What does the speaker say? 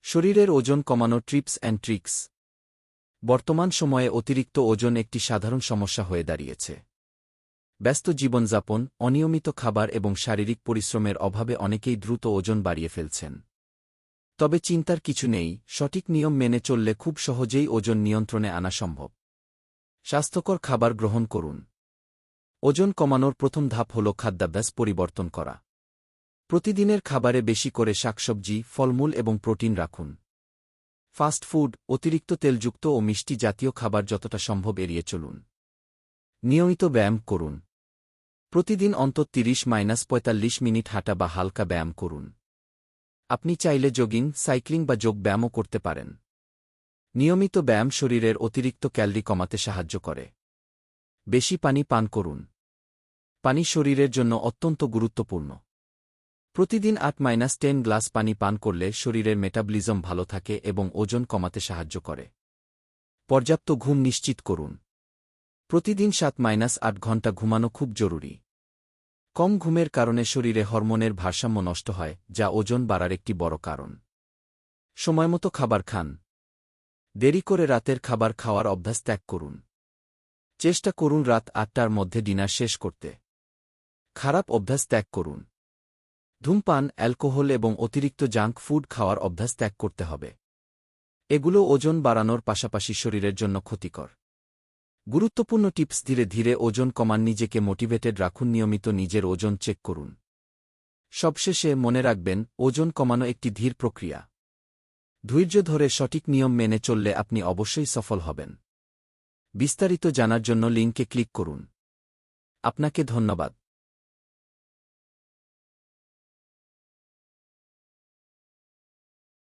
শরীরের ওজন কমানোর টিপস অ্যান্ড ট্রিক্স। বর্তমান সময়ে অতিরিক্ত ওজন একটি সাধারণ সমস্যা হয়ে দাঁড়িয়েছে। ব্যস্ত জীবনযাপন, অনিয়মিত খাবার এবং শারীরিক পরিশ্রমের অভাবে অনেকেই দ্রুত ওজন বাড়িয়ে ফেলছেন। তবে চিন্তার কিছু নেই, সঠিক নিয়ম মেনে চললে খুব সহজেই ওজন নিয়ন্ত্রণে আনা সম্ভব। স্বাস্থ্যকর খাবার গ্রহণ করুন। ওজন কমানোর প্রথম ধাপ হল খাদ্যাভ্যাস পরিবর্তন করা। প্রতিদিনের খাবারে বেশি করে শাকসবজি, ফলমূল এবং প্রোটিন রাখুন। ফাস্ট ফুড, অতিরিক্ত তেলযুক্ত ও মিষ্টি জাতীয় খাবার যতটা সম্ভব এড়িয়ে চলুন। নিয়মিত ব্যায়াম করুন। প্রতিদিন অন্তত 30-45 মিনিট হাঁটা বা হালকা ব্যায়াম করুন। আপনি চাইলে জগিং, সাইক্লিং বা যোগ ব্যায়ামও করতে পারেন। নিয়মিত ব্যায়াম শরীরের অতিরিক্ত ক্যালরি কমাতে সাহায্য করে। বেশি পানি পান করুন। পানি শরীরের জন্য অত্যন্ত গুরুত্বপূর্ণ। প্রতিদিন 8-10 গ্লাস পানি পান করলে শরীরের মেটাবলিজম ভালো থাকে এবং ওজন কমাতে সাহায্য করে। পর্যাপ্ত ঘুম নিশ্চিত করুন। প্রতিদিন 7-8 ঘণ্টা ঘুমানো খুব জরুরি। কম ঘুমের কারণে শরীরে হরমোনের ভারসাম্য নষ্ট হয়, যা ওজন বাড়ার একটি বড় কারণ। সময়মতো খাবার খান। দেরি করে রাতের খাবার খাওয়ার অভ্যাস ত্যাগ করুন। চেষ্টা করুন রাত 8টার মধ্যে ডিনার শেষ করতে। খারাপ অভ্যাস ত্যাগ করুন। ধূমপান, অ্যালকোহল এবং অতিরিক্ত জাঙ্ক ফুড খাওয়ার অভ্যাস ত্যাগ করতে হবে। এগুলো ওজন বাড়ানোর পাশাপাশি শরীরের জন্য ক্ষতিকর। গুরুত্বপূর্ণ টিপস: ধীরে ধীরে ওজন কমান, নিজেকে মোটিভেটেড রাখুন, নিয়মিত নিজের ওজন চেক করুন। সবশেষে মনে রাখবেন, ওজন কমানো একটি ধীর প্রক্রিয়া। ধৈর্য ধরে সঠিক নিয়ম মেনে চললে আপনি অবশ্যই সফল হবেন। বিস্তারিত জানার জন্য লিঙ্কে ক্লিক করুন। আপনাকে ধন্যবাদ।